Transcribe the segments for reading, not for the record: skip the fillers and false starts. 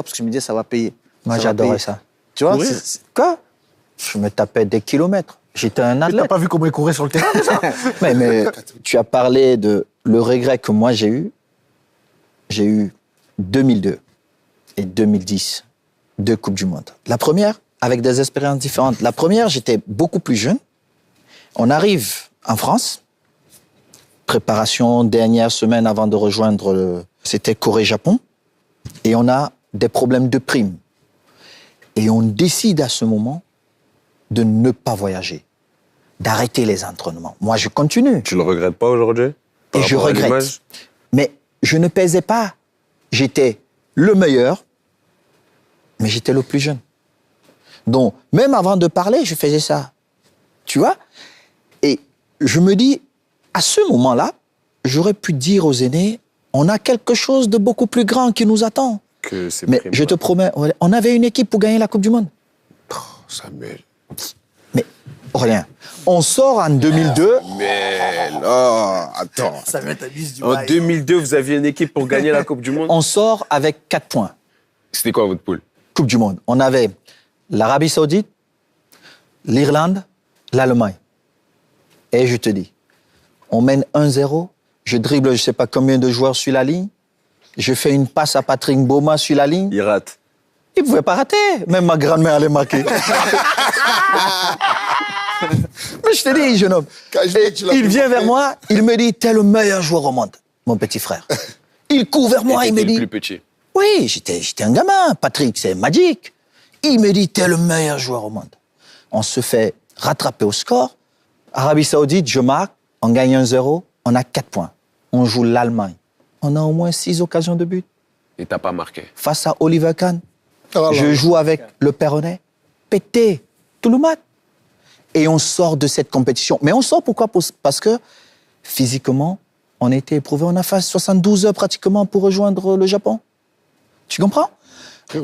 Parce que je me disais, ça va payer. Moi, j'adorais ça. Tu vois, Quoi? Je me tapais des kilomètres. J'étais un athlète. T'as pas vu comment il courait sur le terrain, déjà? mais tu as parlé de le regret que moi j'ai eu. J'ai eu 2002 et 2010, 2 Coupes du Monde. La première, avec des expériences différentes. La première, j'étais beaucoup plus jeune. On arrive en France. Préparation, dernière semaine avant de rejoindre c'était Corée-Japon. Et on a des problèmes de primes. Et on décide à ce moment de ne pas voyager, d'arrêter les entraînements. Moi, je continue. Tu le regrettes pas aujourd'hui? Et je regrette. Mais je ne pesais pas. J'étais le meilleur, mais j'étais le plus jeune. Donc, même avant de parler, je faisais ça. Tu vois? Et je me dis, à ce moment-là, j'aurais pu dire aux aînés, on a quelque chose de beaucoup plus grand qui nous attend. Mais je te promets, on avait une équipe pour gagner la Coupe du Monde. Oh, Samuel. Mais, rien. On sort en 2002. Mais là, attends. Samuel, t'abuses du En bail. 2002, vous aviez une équipe pour gagner la Coupe du Monde? On sort avec 4 points. C'était quoi votre poule? Coupe du Monde. On avait l'Arabie Saoudite, l'Irlande, l'Allemagne. Et je te dis, on mène 1-0, je dribble je ne sais pas combien de joueurs sur la ligne, je fais une passe à Patrick Mboma sur la ligne. Il rate. Il ne pouvait pas rater. Même ma grand-mère allait marquer. Mais je te dis, jeune homme, il vient vers moi, il me dit, t'es le meilleur joueur au monde, mon petit frère. Il court vers moi, il me dit... le plus petit. Oui, j'étais un gamin. Patrick, c'est magique. Il me dit, t'es le meilleur joueur au monde. On se fait rattraper au score. Arabie Saoudite, je marque, on gagne 1-0, on a 4 points. On joue l'Allemagne. On a au moins 6 occasions de but. Et t'as pas marqué. Face à Oliver Kahn, je joue avec le Perronnet. Pété, tout le match. Et on sort de cette compétition. Mais on sort pourquoi? Parce que physiquement, on était éprouvé. On a fait 72 heures pratiquement pour rejoindre le Japon. Tu comprends?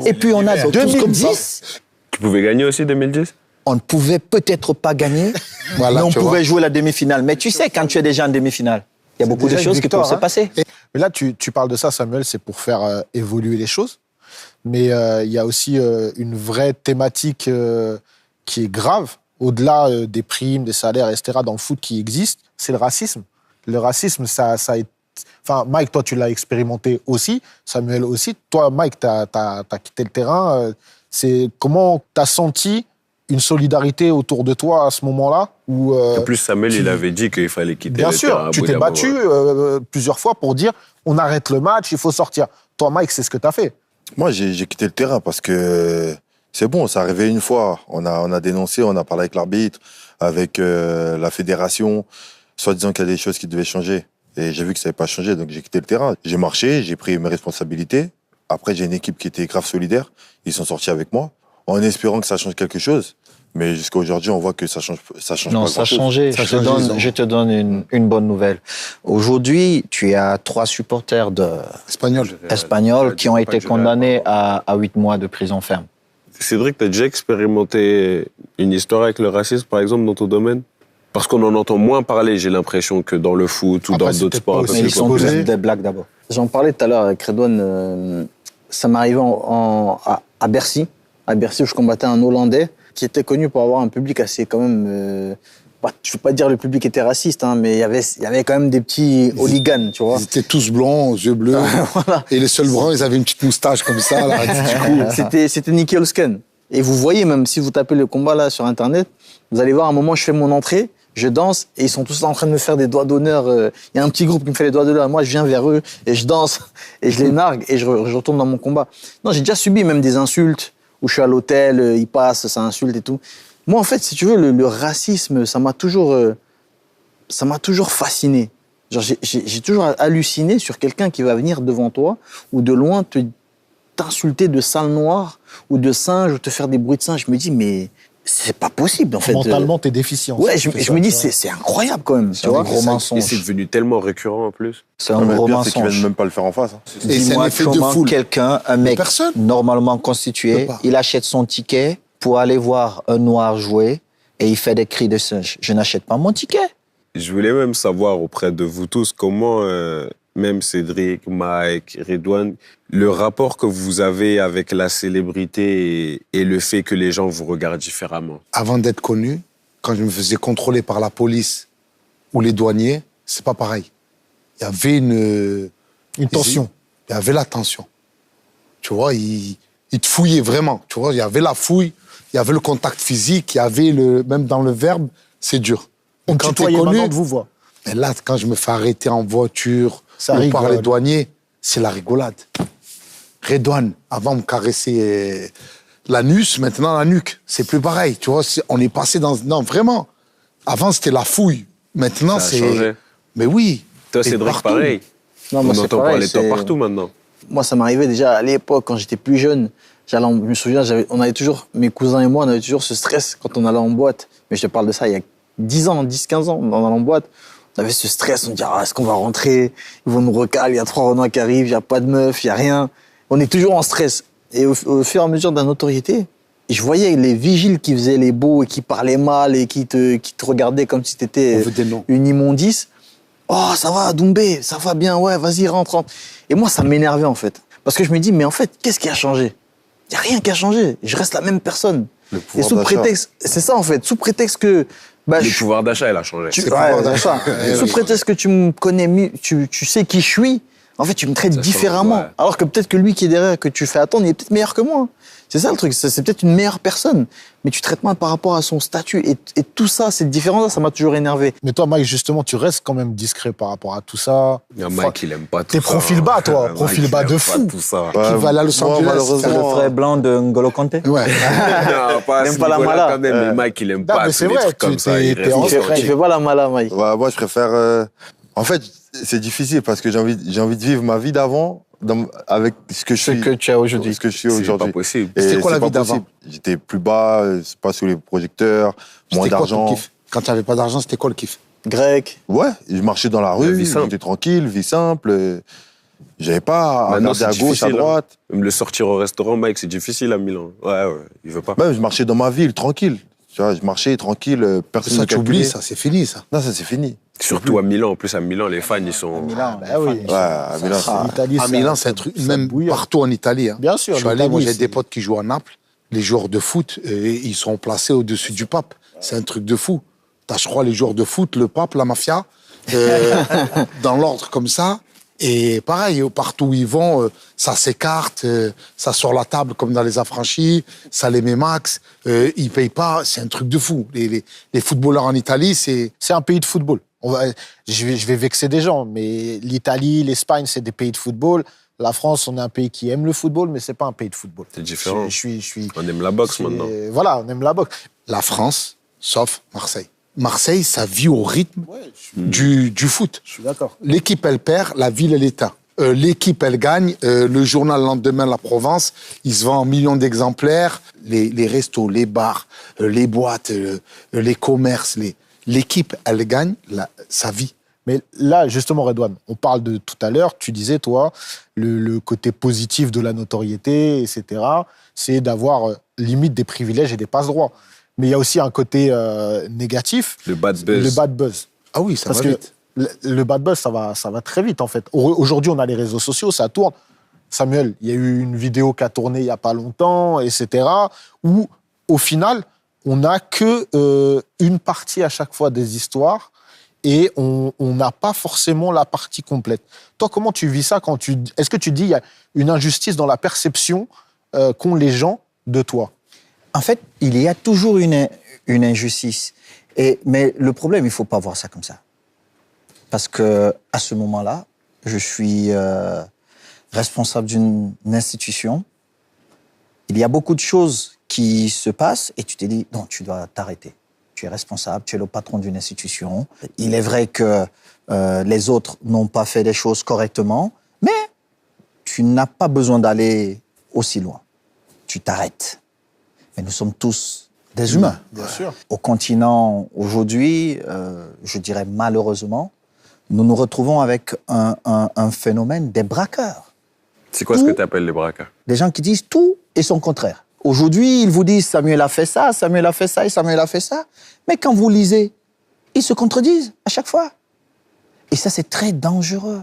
Et puis on a 2010. Tu pouvais gagner aussi 2010? On ne pouvait peut-être pas gagner, mais on pouvait jouer la demi-finale. Mais tu sais, quand tu es déjà en demi-finale, il y a beaucoup de choses qui peuvent se passer. Mais là, tu parles de ça, Samuel, c'est pour faire évoluer les choses. Mais il y a aussi une vraie thématique qui est grave, au-delà des primes, des salaires, etc., dans le foot qui existe, c'est le racisme. Le racisme, ça a été... Enfin, Mike, toi, tu l'as expérimenté aussi. Samuel aussi. Toi, Mike, t'as quitté le terrain. Comment t'as senti une solidarité autour de toi à ce moment-là où, En plus, Samuel, il avait dit qu'il fallait quitter le terrain. Bien sûr, tu t'es battu plusieurs fois pour dire on arrête le match, il faut sortir. Toi, Mike, c'est ce que t'as fait. Moi, j'ai quitté le terrain parce que c'est bon, ça arrivait une fois. On a dénoncé, on a parlé avec l'arbitre, avec la fédération, soi-disant qu'il y a des choses qui devaient changer. Et j'ai vu que ça n'avait pas changé, donc j'ai quitté le terrain. J'ai marché, j'ai pris mes responsabilités. Après, j'ai une équipe qui était grave solidaire. Ils sont sortis avec moi, en espérant que ça change quelque chose. Mais jusqu'à aujourd'hui, on voit que ça change non, pas. Ça a changé. Je te donne une bonne nouvelle. Aujourd'hui, tu as 3 supporters espagnols qui ont été condamnés à 8 mois de prison ferme. Cédric, tu as déjà expérimenté une histoire avec le racisme, par exemple, dans ton domaine? Parce qu'on en entend moins parler, j'ai l'impression, que dans le foot ou dans d'autres sports. Mais ils sont tous des blagues d'abord. J'en parlais tout à l'heure avec Redouane. Ça m'est arrivé à Bercy. À Bercy, où je combattais un Hollandais qui était connu pour avoir un public assez quand même... je ne veux pas dire le public était raciste, hein, mais il y avait quand même des petits hooligans, tu vois. Ils étaient tous blancs, aux yeux bleus. Voilà. Et les seuls bruns, ils avaient une petite moustache comme ça. Là, du coup. C'était Nicky Holsken. Et vous voyez, même si vous tapez le combat là sur Internet, vous allez voir, à un moment, je fais mon entrée, je danse, et ils sont tous en train de me faire des doigts d'honneur. Il y a un petit groupe qui me fait les doigts d'honneur. Moi, je viens vers eux, et je danse, et je les nargue, et je retourne dans mon combat. Non, j'ai déjà subi même des insultes, où je suis à l'hôtel, ils passent, ça insulte et tout. Moi, en fait, si tu veux, le racisme, ça m'a toujours fasciné. Genre, j'ai toujours halluciné sur quelqu'un qui va venir devant toi ou de loin t'insulter de sale noir ou de singe ou te faire des bruits de singe. Je me dis, mais c'est pas possible, en fait. Mentalement, t'es déficient. Ouais, je me dis, c'est incroyable quand même. C'est un gros mensonge. Et c'est devenu tellement récurrent en plus. C'est un gros mensonge. C'est qu'ils viennent même pas le faire en face. Hein. Et c'est un effet de foule. Quelqu'un, un mec normalement constitué, il achète son ticket pour aller voir un noir jouer et il fait des cris de singe. Je n'achète pas mon ticket. Je voulais même savoir auprès de vous tous comment même Cédric, Mike, Redouane, le rapport que vous avez avec la célébrité et le fait que les gens vous regardent différemment. Avant d'être connu, quand je me faisais contrôler par la police ou les douaniers, c'est pas pareil. Il y avait Une tension. Il y avait la tension. Tu vois, ils te fouillaient vraiment. Tu vois, il y avait la fouille, il y avait le contact physique, il y avait même dans le verbe, c'est dur. On Quand tutoyait, t'es connu, maintenant, on vous voit. mais là, quand je me fais arrêter en voiture Ça ou par rigole. les douaniers, c'est la rigolade. Redouane, avant me caresser l'anus, maintenant la nuque. C'est plus pareil, tu vois. On est passé dans... Non, vraiment. Avant, c'était la fouille. Maintenant, Ça a c'est... changé. Mais oui. Toi, Et Cédric, partout. pareil. Non, On moi, c'est entend pareil, parler de toi c'est- partout maintenant. Moi, ça m'arrivait déjà à l'époque, quand j'étais plus jeune. Je me souviens, on avait toujours, mes cousins et moi, on avait toujours ce stress quand on allait en boîte. Mais je te parle de ça il y a 10 ans, 10-15 ans, en allant en boîte. On avait ce stress, on dit, est-ce qu'on va rentrer? Ils vont nous recaler, il y a 3 Renois qui arrivent, il n'y a pas de meuf, il n'y a rien. On est toujours en stress. Et au fur et à mesure de la notoriété, je voyais les vigiles qui faisaient les beaux et qui parlaient mal et qui te regardaient comme si On t'étais veut des noms. une immondice. Oh, ça va, Doumbé, ça va bien, ouais, vas-y, rentre. Et moi, ça m'énervait, en fait. Parce que je me dis, mais en fait, qu'est-ce qui a changé? Il n'y a rien qui a changé. Je reste la même personne. Le Et pouvoir sous d'achat. prétexte, c'est ça, en fait, sous prétexte que, bah, Le pouvoir d'achat, il a changé. tu, C'est ouais, pouvoir c'est ça. Eh Sous oui. prétexte que tu me connais mieux, tu sais qui je suis, en fait, tu me traites Ça change, différemment. ouais. Alors que peut-être que lui qui est derrière, que tu fais attendre, il est peut-être meilleur que moi. C'est ça le truc, c'est peut-être une meilleure personne. Mais tu traites mal par rapport à son statut. Et tout ça, cette différence-là, ça m'a toujours énervé. Mais toi, Mike, justement, tu restes quand même discret par rapport à tout ça. Il y a Mike, il aime pas tout T'es ça. profil bas, toi, Mike, profil il bas aime de pas fou. tout ça. Qui va aller à Los moi, Angeles. malheureusement, C'est le frère blanc de N'Golo Kanté. Ouais. Non, pas à Il ce aime pas la niveau-là, mala. quand même, mais Mike, il aime Non, pas mais tous c'est les vrai, trucs comme tu ça. t'es- Il t'es reste en Tu secret. fais pas la mala, Mike. Ouais, moi, je préfère. En fait, c'est difficile parce que j'ai envie de vivre ma vie d'avant avec ce que je Ce suis. que tu as aujourd'hui. Ce que je suis C'est pas aujourd'hui. possible. Et C'était quoi la c'est vie pas d'avant? possible. J'étais plus bas, c'est pas sous les projecteurs, moins C'était quoi ton d'argent. kiff? Quand tu n'avais pas d'argent, c'était quoi le kiff? Grec. Ouais, je marchais dans la La rue, vie simple. j'étais tranquille, vie simple. J'avais pas à Maintenant, regarder c'est à gauche, à difficile, hein. droite. Même le sortir au restaurant, Mike, c'est difficile à Milan. Ouais, il veut pas. Même, je marchais dans ma ville, tranquille. Tu vois, je marchais tranquille, C'est personne ça, ne tu oublies, ça, c'est fini, ça. Non, ça, c'est fini. Surtout à Milan. En plus, à Milan, les fans, ils sont. Bah oui. Ouais, à Milan, c'est- L'Italie, À Milan, c'est un truc, même bouillon. partout en Italie. Hein. Bien sûr, Je suis allé, l'Italie, moi, j'ai c'est- des potes qui jouent à Naples. Les joueurs de foot, ils sont placés au-dessus du pape. C'est un truc de fou. T'as, je crois, les joueurs de foot, le pape, la mafia, dans l'ordre comme ça. Et pareil, partout où ils vont, ça s'écarte, ça sort la table comme dans les affranchis, ça les met max, ils payent pas, c'est un truc de fou. Les footballeurs en Italie, c'est... C'est un pays de football. Je vais vexer des gens, mais l'Italie, l'Espagne, c'est des pays de football. La France, on est un pays qui aime le football, mais c'est pas un pays de football. C'est différent. Je suis. On aime la boxe c'est- maintenant. Voilà, on aime la boxe. La France, sauf Marseille. Marseille, ça vit au rythme du foot. Je suis d'accord. L'équipe, elle perd, la ville, elle éteint. L'équipe, elle gagne, le journal le lendemain, La Provence, il se vend en millions d'exemplaires. Les restos, les bars, les boîtes, les commerces, l'équipe, elle gagne, ça vit. Mais là, justement, Redouane, on parle de tout à l'heure, tu disais, toi, le côté positif de la notoriété, etc., c'est d'avoir limite des privilèges et des passe-droits. Mais il y a aussi un côté négatif, Le bad buzz. le bad buzz. Ah oui, ça Parce va que vite. le bad buzz, ça va très vite, en fait. Aujourd'hui, on a les réseaux sociaux, ça tourne. Samuel, il y a eu une vidéo qui a tourné il n'y a pas longtemps, etc., où, au final, on n'a que une partie à chaque fois des histoires et on n'a pas forcément la partie complète. Toi, comment tu vis ça quand est-ce que tu dis qu'il y a une injustice dans la perception qu'ont les gens de toi? En fait, il y a toujours une injustice. Mais le problème, il ne faut pas voir ça comme ça. Parce qu'à ce moment-là, je suis responsable d'une institution. Il y a beaucoup de choses qui se passent et tu te dis, non, tu dois t'arrêter. Tu es responsable, tu es le patron d'une institution. Il est vrai que les autres n'ont pas fait les choses correctement, mais tu n'as pas besoin d'aller aussi loin. Tu t'arrêtes. Mais nous sommes tous des humains. Bien sûr. Au continent, aujourd'hui, je dirais malheureusement, nous nous retrouvons avec un phénomène des braqueurs. C'est quoi ce que tu appelles les braqueurs? Des gens qui disent tout et son contraire. Aujourd'hui, ils vous disent Samuel a fait ça, Samuel a fait ça et Samuel a fait ça. Mais quand vous lisez, ils se contredisent à chaque fois. Et ça, c'est très dangereux.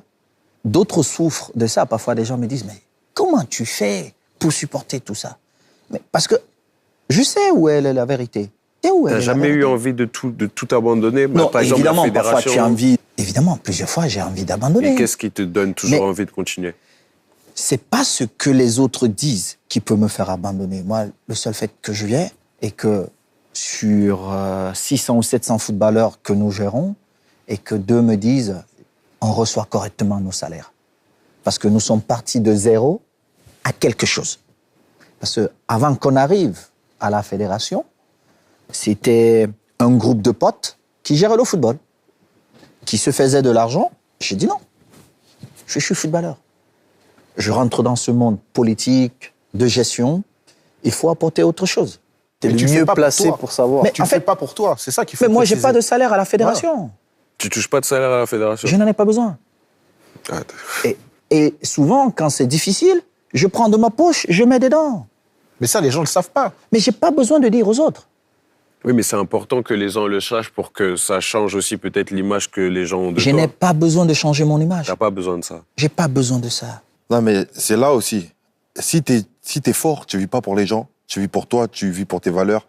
d'autres souffrent de ça. Parfois, des gens me disent, mais comment tu fais pour supporter tout ça? Mais parce que je sais où est la vérité. T'as jamais eu envie de tout abandonner? Non, par exemple, évidemment, la parfois fédération. tu as envie. Évidemment, plusieurs fois, j'ai envie d'abandonner. Et qu'est-ce qui te donne toujours Mais- envie de continuer? C'est pas ce que les autres disent qui peut me faire abandonner. Moi, le seul fait que je viens et que sur 600 ou 700 footballeurs que nous gérons, et que 2 me disent on reçoit correctement nos salaires. Parce que nous sommes partis de 0 à quelque chose. Parce que avant qu'on arrive à la fédération, c'était un groupe de potes qui gérait le football, qui se faisaient de l'argent. J'ai dit non, je suis footballeur. Je rentre dans ce monde politique, de gestion, il faut apporter autre chose. T'es Mais le tu le fais mieux pas pour placé toi. pour savoir. Mais Tu en le fais fait- pas pour toi, c'est ça qu'il faut Mais moi, j'ai préciser. pas de salaire à la fédération. Tu touches pas de salaire à la fédération? Je n'en ai pas besoin. Ah, Et souvent, quand c'est difficile, je prends de ma poche, je mets dedans. Mais ça, les gens le savent pas. Mais j'ai pas besoin de dire aux autres. Oui, mais c'est important que les gens le sachent pour que ça change aussi peut-être l'image que les gens ont de Je toi. n'ai pas besoin de changer mon image. T'as pas besoin de ça. J'ai pas besoin de ça. Non, mais c'est là aussi. Si t'es fort, tu vis pas pour les gens, tu vis pour toi, tu vis pour tes valeurs,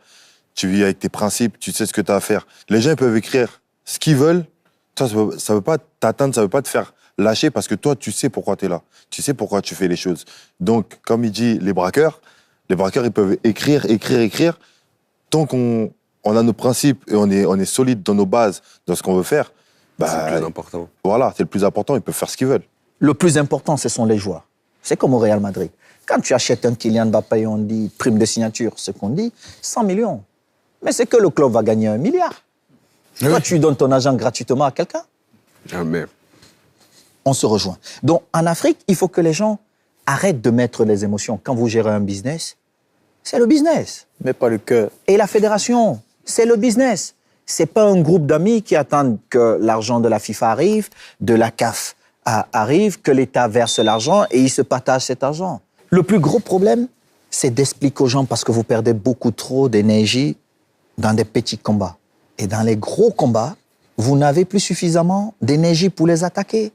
tu vis avec tes principes, tu sais ce que tu as à faire. Les gens ils peuvent écrire ce qu'ils veulent, ça veut pas t'atteindre, ça veut pas te faire lâcher parce que toi, tu sais pourquoi tu es là. Tu sais pourquoi tu fais les choses. Donc, comme il dit, les braqueurs, ils peuvent écrire. Tant qu'on a nos principes et on est solide dans nos bases, dans ce qu'on veut faire, C'est bah, le plus important. voilà, c'est le plus important, ils peuvent faire ce qu'ils veulent. Le plus important, ce sont les joueurs. C'est comme au Real Madrid. Quand tu achètes un Kylian Mbappé, on dit prime de signature, ce qu'on dit, 100 millions. Mais c'est que le club va gagner 1 milliard. Toi, tu donnes ton argent gratuitement à quelqu'un. Jamais. On se rejoint. Donc, en Afrique, il faut que les gens arrêtent de mettre les émotions. Quand vous gérez un business, c'est le business. Mais pas le cœur. Et la fédération, c'est le business. C'est pas un groupe d'amis qui attendent que l'argent de la FIFA arrive, de la CAF arrive, que l'État verse l'argent et ils se partagent cet argent. Le plus gros problème, c'est d'expliquer aux gens parce que vous perdez beaucoup trop d'énergie dans des petits combats. Et dans les gros combats, vous n'avez plus suffisamment d'énergie pour les attaquer.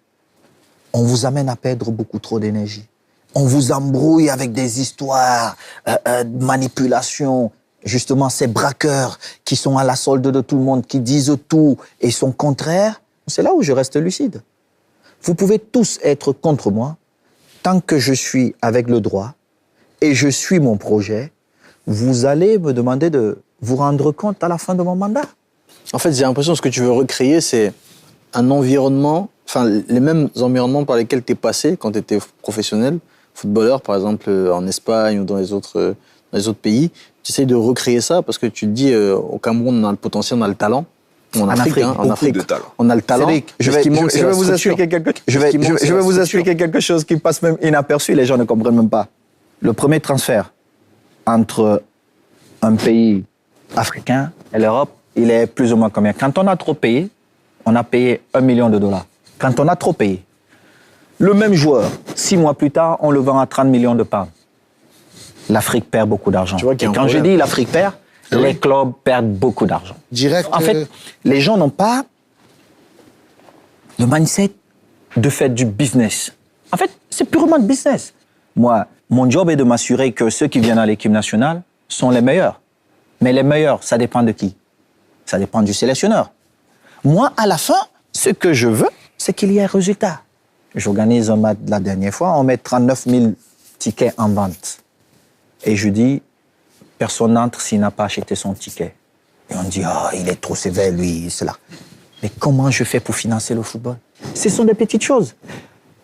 On vous amène à perdre beaucoup trop d'énergie. On vous embrouille avec des histoires, de manipulation. Justement, ces braqueurs qui sont à la solde de tout le monde, qui disent tout et sont contraires, c'est là où je reste lucide. Vous pouvez tous être contre moi, tant que je suis avec le droit et je suis mon projet, vous allez me demander de vous rendre compte à la fin de mon mandat. En fait, j'ai l'impression que ce que tu veux recréer, c'est un environnement, enfin, les mêmes environnements par lesquels tu es passé quand tu étais professionnel, footballeur, par exemple, en Espagne ou dans les autres pays. Tu essayes de recréer ça parce que tu te dis, au Cameroun, on a le potentiel, on a le talent. En Afrique, beaucoup en Afrique, de talent. on a le talent. Cédric, Mais ce qui manque, c'est la structure. Ce qui manque, c'est la structure. quelque chose qui passe même inaperçu, les gens ne comprennent même pas. Le premier transfert entre un pays africain et l'Europe, il est plus ou moins combien? Quand on a trop payé, on a payé $1 million. Quand on a trop payé, le même joueur, 6 mois plus tard, on le vend à 30 millions de pounds. L'Afrique perd beaucoup d'argent. Tu vois qu'il y a Et un quand je problème. dis l'Afrique perd, les clubs perdent beaucoup d'argent. Direct. En fait, les gens n'ont pas le mindset de faire du business. En fait, c'est purement de business. Moi, mon job est de m'assurer que ceux qui viennent à l'équipe nationale sont les meilleurs. Mais les meilleurs, ça dépend de qui? Ça dépend du sélectionneur. Moi, à la fin, ce que je veux, c'est qu'il y ait un résultat. J'organise un match la dernière fois, on met 39 000 tickets en vente. Et je dis, personne n'entre s'il n'a pas acheté son ticket. Et on dit, oh, il est trop sévère, lui, cela. Mais comment je fais pour financer le football? Ce sont des petites choses.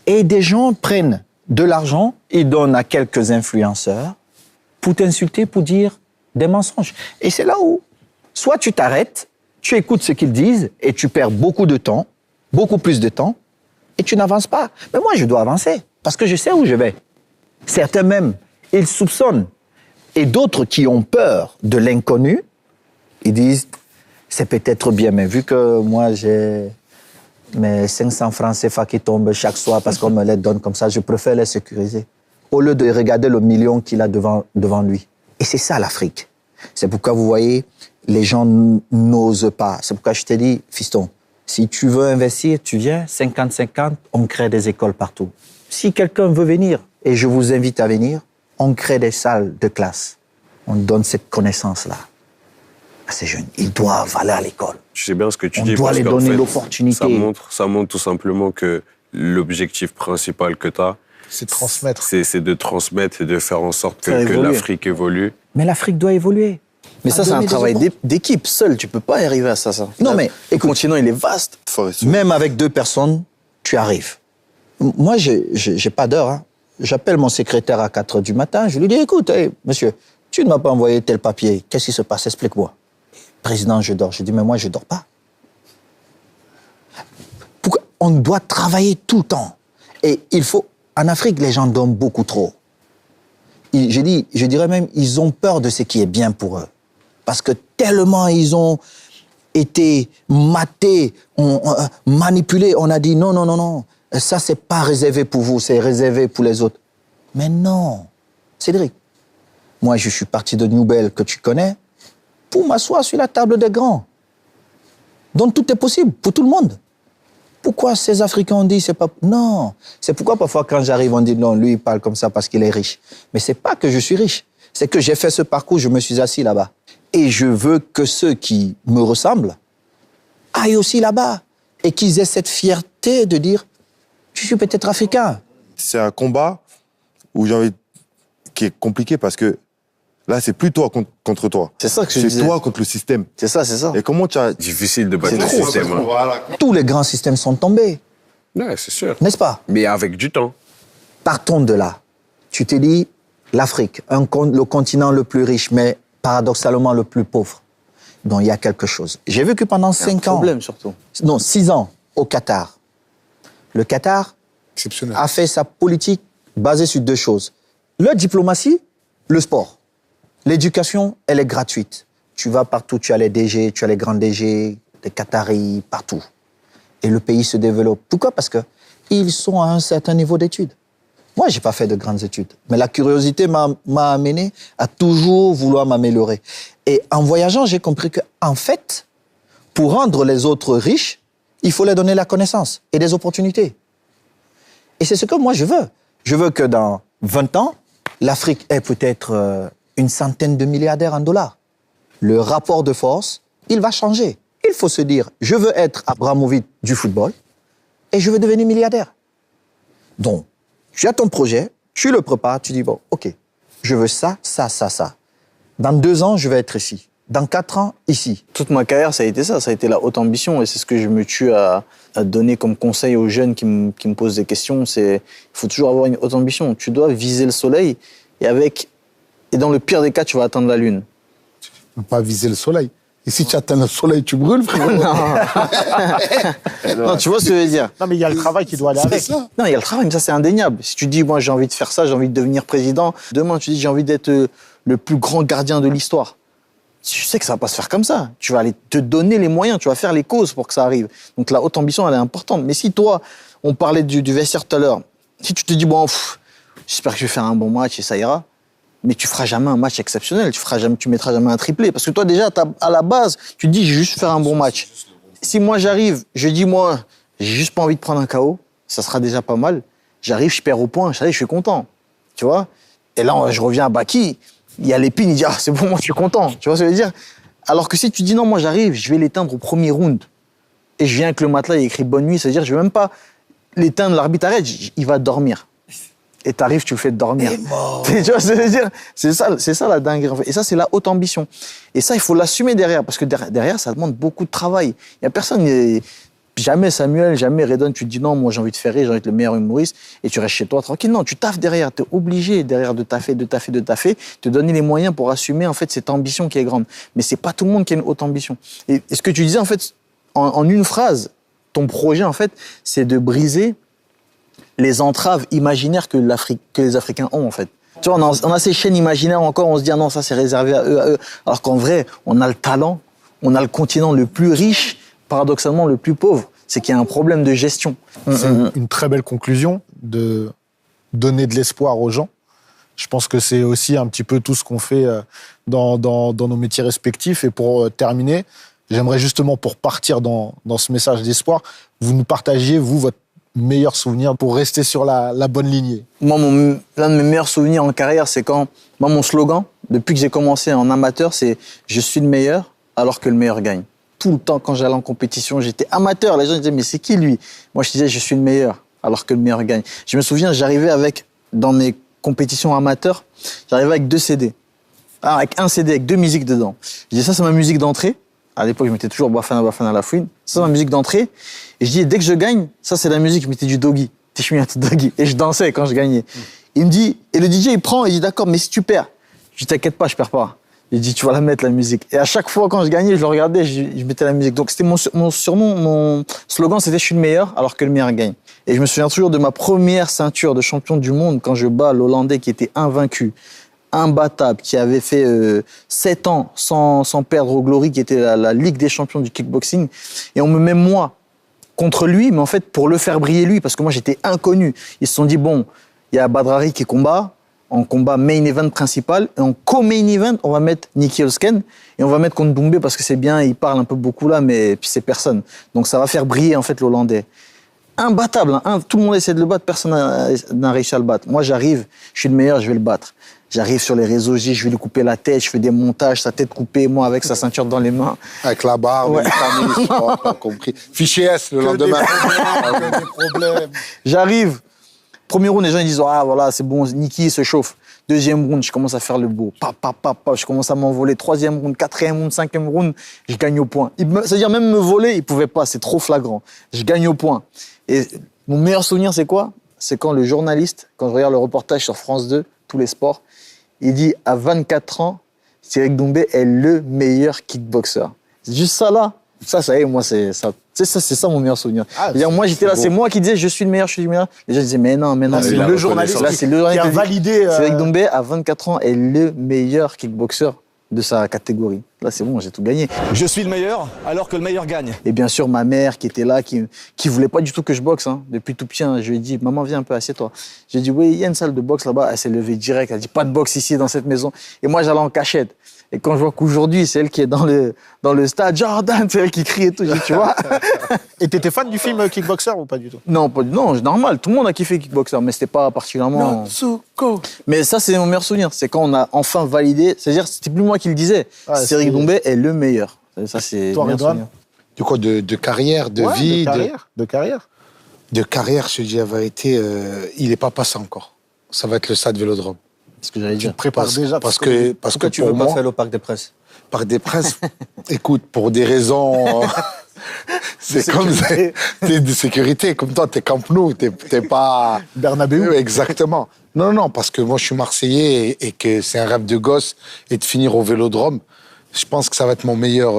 Et des gens prennent de l'argent, ils donnent à quelques influenceurs pour t'insulter, pour dire des mensonges. Et c'est là où, soit tu t'arrêtes, tu écoutes ce qu'ils disent et tu perds beaucoup de temps, beaucoup plus de temps, et tu n'avances pas. Mais moi, je dois avancer parce que je sais où je vais. Certains même, ils soupçonnent. Et d'autres qui ont peur de l'inconnu, ils disent, c'est peut-être bien, mais vu que moi, j'ai mes 500 francs CFA qui tombent chaque soir parce qu'on me les donne comme ça, je préfère les sécuriser au lieu de regarder le million qu'il a devant lui. Et c'est ça l'Afrique. C'est pourquoi vous voyez, les gens n'osent pas. C'est pourquoi je t'ai dit, fiston, Si tu veux investir, tu viens, 50-50, on crée des écoles partout. Si quelqu'un veut venir, et je vous invite à venir, on crée des salles de classe. On donne cette connaissance-là à ces jeunes. Ils doivent aller à l'école. Je sais bien ce que tu On dis. doit parce les qu'en donner fait, l'opportunité. Ça montre tout simplement que l'objectif principal que tu as, C'est de transmettre. c'est de transmettre et de faire en sorte que Faire évoluer. l'Afrique évolue. Mais l'Afrique doit évoluer. Mais ça, c'est un donner des travail opportunités. d'équipe. Seul, tu peux pas y arriver à ça. Non, mais le continent, il est vaste. Même avec 2 personnes, tu arrives. Moi, j'ai pas d'heure. Hein. J'appelle mon secrétaire à 4 heures du matin. Je lui dis, écoute, hey, monsieur, tu ne m'as pas envoyé tel papier. Qu'est-ce qui se passe? Explique-moi. Président, je dors. Je dis, mais moi, je dors pas. Pourquoi? On doit travailler tout le temps. Et il faut... En Afrique, les gens dorment beaucoup trop. Je dirais même, ils ont peur de ce qui est bien pour eux. Parce que tellement ils ont été matés, manipulés, on a dit non, ça c'est pas réservé pour vous, c'est réservé pour les autres. Mais non, Cédric, moi je suis parti de Newbel que tu connais pour m'asseoir sur la table des grands. Donc tout est possible pour tout le monde. Pourquoi ces Africains ont dit c'est pas... Non, c'est pourquoi parfois quand j'arrive on dit non, lui il parle comme ça parce qu'il est riche. Mais c'est pas que je suis riche, c'est que j'ai fait ce parcours, je me suis assis là-bas. Et je veux que ceux qui me ressemblent aillent aussi là-bas et qu'ils aient cette fierté de dire je suis peut-être africain. C'est un combat où qui est compliqué parce que là, c'est plus toi contre toi. C'est ça que je C'est disais. toi contre le système. C'est ça. Et comment tu as... Difficile de battre C'est le trop, système. Hein. Tous les grands systèmes sont tombés, Ouais, c'est sûr. n'est-ce pas? Mais avec du temps. Partons de là. Tu te dis l'Afrique, le continent le plus riche, mais paradoxalement le plus pauvre. Donc il y a quelque chose. J'ai vécu pendant 5 ans. Problème surtout. Non, 6 ans au Qatar. Le Qatar Exceptionnel. a fait sa politique basée sur 2 choses. La diplomatie, le sport. L'éducation, elle est gratuite. Tu vas partout, tu as les DG, tu as les grands DG, les Qataris, partout. Et le pays se développe. Pourquoi? Parce qu'ils sont à un certain niveau d'études. Moi, j'ai pas fait de grandes études. Mais la curiosité m'a amené à toujours vouloir m'améliorer. Et en voyageant, j'ai compris que, en fait, pour rendre les autres riches, il faut leur donner la connaissance et des opportunités. Et c'est ce que moi je veux. Je veux que dans 20 ans, l'Afrique ait peut-être une centaine de milliardaires en dollars. Le rapport de force, il va changer. Il faut se dire, je veux être Abramovich du football et je veux devenir milliardaire. Donc, tu as ton projet, tu le prépares, tu dis, bon, ok, je veux ça, ça, ça, ça. Dans 2 ans, je vais être ici. Dans 4 ans, ici. Toute ma carrière, ça a été ça. Ça a été la haute ambition. Et c'est ce que je me tue à donner comme conseil aux jeunes qui me posent des questions. Il faut toujours avoir une haute ambition. Tu dois viser le soleil et dans le pire des cas, tu vas atteindre la lune. Tu ne peux pas viser le soleil. Et si tu atteins le soleil, tu brûles, frérot. Non, tu vois ce que je veux dire. Non, mais il y a le travail qui doit aller avec. ça. Non, il y a le travail, mais ça, c'est indéniable. Si tu dis, moi, j'ai envie de faire ça, j'ai envie de devenir président, demain, tu dis, j'ai envie d'être le plus grand gardien de l'histoire. Tu sais que ça va pas se faire comme ça. Tu vas aller te donner les moyens, tu vas faire les causes pour que ça arrive. Donc, la haute ambition, elle est importante. Mais si toi, on parlait du vestiaire tout à l'heure, si tu te dis, bon, j'espère que je vais faire un bon match et ça ira, mais tu feras jamais un match exceptionnel, tu mettras jamais un triplé. Parce que toi, déjà, à la base, tu te dis, je vais juste faire un bon match. Si moi, j'arrive, je dis, moi, j'ai juste pas envie de prendre un KO, ça sera déjà pas mal. J'arrive, je perds au point, je suis content. Tu vois? Et là, je reviens à Baki, il y a l'épine, il dit, ah, c'est bon, moi, je suis content. Tu vois ce que je veux dire? Alors que si tu dis, non, moi, j'arrive, je vais l'éteindre au premier round, et je viens avec le matelas, il écrit bonne nuit, c'est-à-dire, je vais même pas l'éteindre, l'arbitre arrête, il va dormir. Et t'arrives, tu le fais dormir. Tu vois ce que je veux dire? C'est ça la dinguerie. En fait. Et ça, c'est la haute ambition. Et ça, il faut l'assumer derrière, parce que derrière, ça demande beaucoup de travail. Il y a personne, jamais Samuel, jamais Redon, tu te dis non, moi j'ai envie de faire rire, j'ai envie d'être le meilleur humoriste, et tu restes chez toi tranquille. Non, tu taffes derrière, t'es obligé derrière de taffer, te donner les moyens pour assumer en fait cette ambition qui est grande. Mais c'est pas tout le monde qui a une haute ambition. Et ce que tu disais en fait, en une phrase, ton projet en fait, c'est de briser les entraves imaginaires que les Africains ont, en fait. Tu vois, on a ces chaînes imaginaires encore, on se dit, ah non, ça c'est réservé à eux. Alors qu'en vrai, on a le talent, on a le continent le plus riche, paradoxalement le plus pauvre. C'est qu'il y a un problème de gestion. C'est une très belle conclusion de donner de l'espoir aux gens. Je pense que c'est aussi un petit peu tout ce qu'on fait dans nos métiers respectifs. Et pour terminer, J'aimerais justement, pour partir dans ce message d'espoir, vous nous partagiez, vous, votre meilleur souvenir pour rester sur la bonne lignée. Moi, l'un de mes meilleurs souvenirs en carrière, c'est quand, moi, mon slogan, depuis que j'ai commencé en amateur, c'est « Je suis le meilleur alors que le meilleur gagne ». Tout le temps, quand j'allais en compétition, j'étais amateur. Les gens disaient « Mais c'est qui lui ?» Moi, je disais « Je suis le meilleur alors que le meilleur gagne ». Je me souviens, j'arrivais dans mes compétitions amateurs, j'arrivais avec 2 CD. Avec un CD, avec 2 musiques dedans. Je disais « Ça, c'est ma musique d'entrée ». À l'époque, je mettais toujours Bafana Bafana la fouine. Ça, c'est ma musique d'entrée. Et je dis, dès que je gagne, ça, c'est la musique. Je mettais du Doggy. Doggy. Et je dansais quand je gagnais. Il me dit, et le DJ, il prend, il dit, d'accord, mais si tu perds, je dis, t'inquiète pas, je perds pas. Il dit, tu vas la mettre, la musique. Et à chaque fois, quand je gagnais, je le regardais, je mettais la musique. Donc, c'était mon surnom, mon slogan, c'était, je suis le meilleur, alors que le meilleur gagne. Et je me souviens toujours de ma première ceinture de champion du monde quand je bats l'Hollandais qui était invaincu, imbattable, qui avait fait 7 ans sans perdre au Glory, qui était la Ligue des champions du kickboxing. Et on me met moi contre lui, mais en fait pour le faire briller lui, parce que moi j'étais inconnu. Ils se sont dit, bon, il y a Badrari qui combat, en combat main event principal, et en co-main event, on va mettre Nicky Olsken, et on va mettre contre Doumbé, parce que c'est bien, il parle un peu beaucoup là, mais puis c'est personne. Donc ça va faire briller en fait l'Hollandais. Imbattable, hein. Tout le monde essaie de le battre, personne n'a réussi à le battre. Moi j'arrive, je suis le meilleur, je vais le battre. J'arrive sur les réseaux, je vais lui couper la tête, je fais des montages, sa tête coupée, moi avec sa ceinture dans les mains. Avec la barbe, Ouais. les familles, t'as compris. Fichier S le lendemain. Des problèmes. J'arrive, premier round, les gens ils disent « Ah voilà, c'est bon, Nicky se chauffe ». 2e round, je commence à faire le beau. Je commence à m'envoler. 3e round, 4e round, 5e round, je gagne au point. C'est-à-dire même me voler, il pouvait pas, c'est trop flagrant. Je gagne au point. Et mon meilleur souvenir, c'est quoi? C'est quand le journaliste, quand je regarde le reportage sur France 2, tous les sports, il dit à 24 ans, Cédric Doumbé est le meilleur kickboxer. C'est juste ça là. Ça y est, moi, c'est ça. C'est ça mon meilleur souvenir. C'est-à-dire, moi, j'étais là, c'est moi qui disais je suis le meilleur, je suis le meilleur. Les gens disaient mais non. C'est la le journaliste Là, c'est le qui a validé. Cédric Doumbé, à 24 ans, est le meilleur kickboxer de sa catégorie. Là, c'est bon, j'ai tout gagné. Je suis le meilleur alors que le meilleur gagne. Et bien sûr, ma mère qui était là, qui voulait pas du tout que je boxe, hein. Depuis tout petit, hein. Je lui ai dit, maman, viens un peu, assieds-toi. J'ai dit, oui, il y a une salle de boxe là-bas. Elle s'est levée direct. Elle a dit, pas de boxe ici, dans cette maison. Et moi, j'allais en cachette. Et quand je vois qu'aujourd'hui, c'est elle qui est dans le stade, Jordan, c'est elle qui crie et tout, tu vois. Et t'étais fan du film Kickboxer ou pas du tout? Non, normal. Tout le monde a kiffé Kickboxer, mais c'était pas particulièrement. Mais ça, c'est mon meilleur souvenir. C'est quand on a enfin validé. C'est-à-dire, c'était plus moi qui le disais. Cédric Doumbé est le meilleur. Ça, c'est Toi, mon meilleur Redouane souvenir. De quoi de carrière, de Ouais, vie, de carrière. de carrière, je te dis la vérité, il n'est pas passé encore. Ça va être le stade Vélodrome. C'est ce que j'allais Tu dire. te prépares déjà. Parce que Pourquoi tu pour veux pas moi, faire au Parc des Princes? Parc des Princes, écoute, pour des raisons, c'est comme t'es de sécurité, comme toi, t'es Camp Nou, t'es pas Bernabéu. Exactement. Non, parce que moi je suis Marseillais et que c'est un rêve de gosse et de finir au Vélodrome. Je pense que ça va être mon meilleur.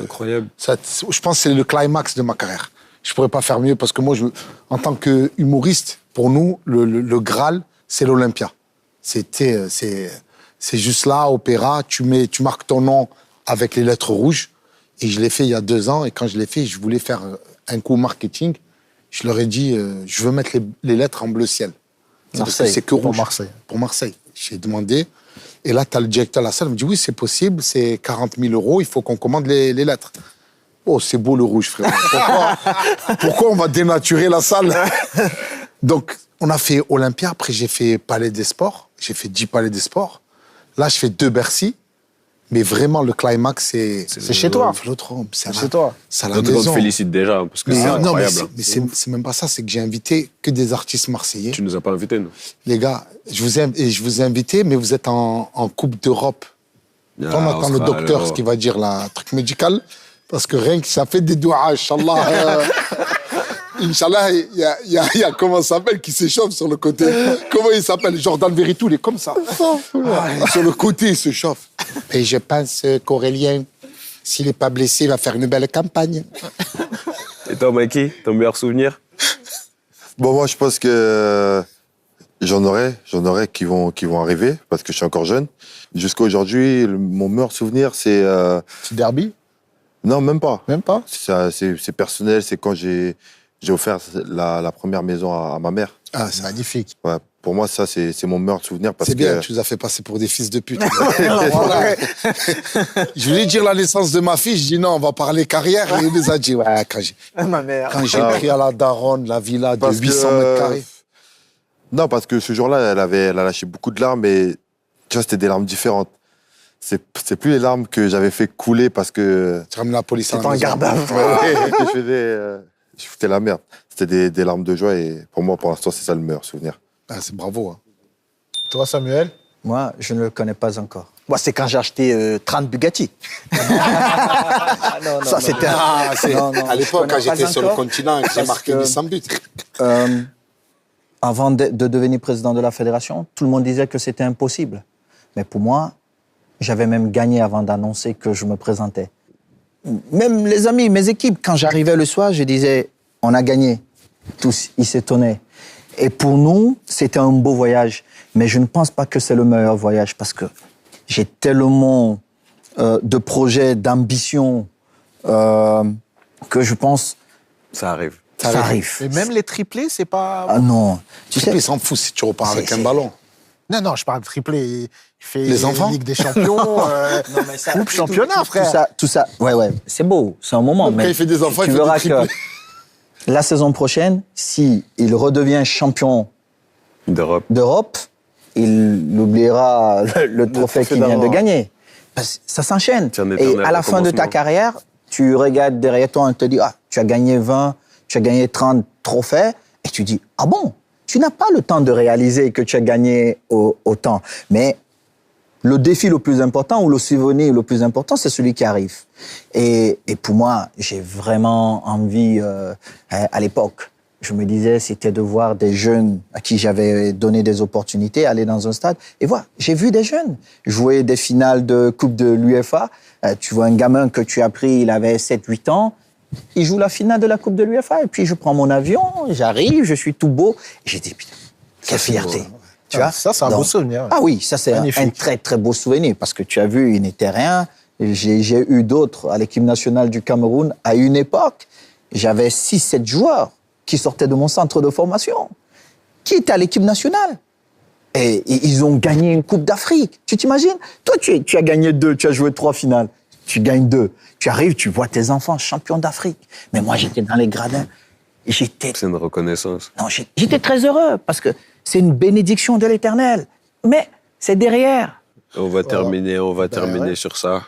Incroyable. Je pense que c'est le climax de ma carrière. Je pourrais pas faire mieux parce que moi, en tant qu'humoriste, pour nous, le Graal, c'est l'Olympia. C'est juste là, opéra, tu marques ton nom avec les lettres rouges. Et je l'ai fait il y a 2 ans. Et quand je l'ai fait, je voulais faire un coup marketing. Je leur ai dit, je veux mettre les lettres en bleu ciel. Marseille. C'est que rouge. Pour Marseille. Pour Marseille. J'ai demandé. Et là, tu as le directeur de la salle. Il me dit, oui, c'est possible. C'est 40 000 €. Il faut qu'on commande les lettres. Oh, c'est beau le rouge, frère. Pourquoi on va dénaturer la salle? Donc, on a fait Olympia. Après, j'ai fait Palais des Sports. J'ai fait 10 Palais des Sports. Là, je fais 2 Bercy. Mais vraiment, le climax, c'est chez toi. Vélodrome. C'est chez toi. C'est à la Donc, on te maison. félicite déjà, parce que Mais c'est non, mais incroyable. c'est même pas ça. C'est que j'ai invité que des artistes marseillais. Tu nous as pas invités, nous. Les gars, je vous ai invité, mais vous êtes en Coupe d'Europe. On attend le docteur, ce qui va dire, la truc médical. Parce que rien que ça fait des doigts, Inch'Allah. Inch'Allah, il y a comment ça s'appelle qui s'échauffe sur le côté. Comment il s'appelle? Jordan Verretou, il est comme ça. Sur le côté, il se chauffe. Et je pense qu'Aurélien, s'il n'est pas blessé, il va faire une belle campagne. Et toi, Mikey, ton meilleur souvenir? Bon, moi, je pense que j'en aurai qui vont arriver parce que je suis encore jeune. Jusqu'à aujourd'hui, mon meilleur souvenir, c'est... Petit derby? Non, même pas. Même pas? C'est personnel, c'est quand j'ai j'ai offert la première maison à ma mère. Ah, c'est Magnifique. Ouais, pour moi, ça, c'est mon meilleur souvenir. Parce c'est bien, que... tu nous as fait passer pour des fils de pute. Voilà. Je voulais dire la naissance de ma fille, je dis non, on va parler carrière. Et il nous a dit, ouais, Ma mère. quand j'ai pris à la daronne la villa de Parce 800 que, mètres carrés. Non, parce que ce jour-là, elle a lâché beaucoup de larmes, et tu vois, c'était des larmes différentes. C'est plus les larmes que j'avais fait couler parce que... Tu ramènes la police à C'est la en maison. garde à vue. Je foutais la merde. C'était des larmes de joie, et pour moi, pour l'instant, c'est ça le meilleur souvenir. Ah, c'est bravo. Hein. Toi, Samuel? Moi, je ne le connais pas encore. Moi, c'est quand j'ai acheté 30 Bugatti. Ça, c'était un... Ah, c'est Non, non, à l'époque, je quand connais pas j'étais sur le encore, continent et que j'ai parce marqué que- 800 buts. Avant de devenir président de la fédération, tout le monde disait que c'était impossible. Mais pour moi, j'avais même gagné avant d'annoncer que je me présentais. Même les amis, mes équipes, quand j'arrivais le soir, je disais, on a gagné. Tous, ils s'étonnaient. Et pour nous, c'était un beau voyage. Mais je ne pense pas que c'est le meilleur voyage parce que j'ai tellement de projets, d'ambitions que je pense Ça arrive. ça arrive. Et même les triplés, c'est pas... Ah non. Tu sais, Il s'en fout si tu repars avec C'est- un ballon. Non, non, je parle de triplé. Il fait Les enfants Ligue des Champions, Coupe Championnat, frère. Tout ça, ouais, c'est beau, c'est un moment. Quand Mais il fait des enfants, tu il fait verras des que triplés. la saison prochaine, si il redevient champion D'Europe. d'Europe, il oubliera le trophée trophée qu'il vient de d'avant. gagner. Parce que ça s'enchaîne. C'est un Et éternel à la fin de ta recommencement. carrière, tu regardes derrière toi, on te dit, ah, tu as gagné 20, tu as gagné 30 trophées, et tu dis, ah bon, tu n'as pas le temps de réaliser que tu as gagné autant. Mais le défi le plus important ou le souvenir le plus important, c'est celui qui arrive. Et pour moi, j'ai vraiment envie, à l'époque, je me disais, c'était de voir des jeunes à qui j'avais donné des opportunités, aller dans un stade. Et voilà, j'ai vu des jeunes jouer des finales de Coupe de l'UEFA. Tu vois un gamin que tu as pris, il avait 7-8 ans. Il joue la finale de la Coupe de l'UEFA. Et puis, je prends mon avion, j'arrive, je suis tout beau. Et j'ai dit, putain, quelle fierté. Tu vois? Ça, c'est un beau Donc, souvenir. Ah oui, ça, c'est un Magnifique. très, très beau souvenir. Parce que tu as vu, il n'était rien. J'ai eu d'autres à l'équipe nationale du Cameroun. À une époque, j'avais 6-7 joueurs qui sortaient de mon centre de formation, qui étaient à l'équipe nationale. Et ils ont gagné une Coupe d'Afrique. Tu t'imagines? Toi, tu as gagné 2, tu as joué 3 finales. Tu gagnes 2. Tu arrives, tu vois tes enfants champions d'Afrique. Mais moi, j'étais dans les gradins. Et j'étais C'est une reconnaissance. non, j'étais très heureux parce que c'est une bénédiction de l'Éternel. Mais c'est derrière. On va terminer ouais. sur ça.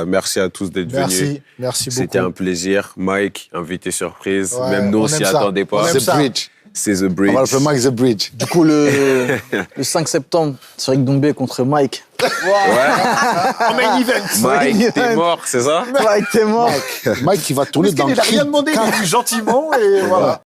Merci à tous d'être venus. Merci beaucoup. C'était un plaisir. Mike, invité surprise. Ouais, Même nous, on on s'y aime ça. attendait On pas. aime The ça. Bridge. C'est The On Bridge. va le faire Mike The Bridge. Du coup, le 5 septembre, Cyril Doumbé contre Mike. En main event. Mike, t'es mort, c'est ça? Mike, t'es mort. Mike, il va tourner dans le Il a rien Creed demandé, il 4. a dit gentiment et voilà.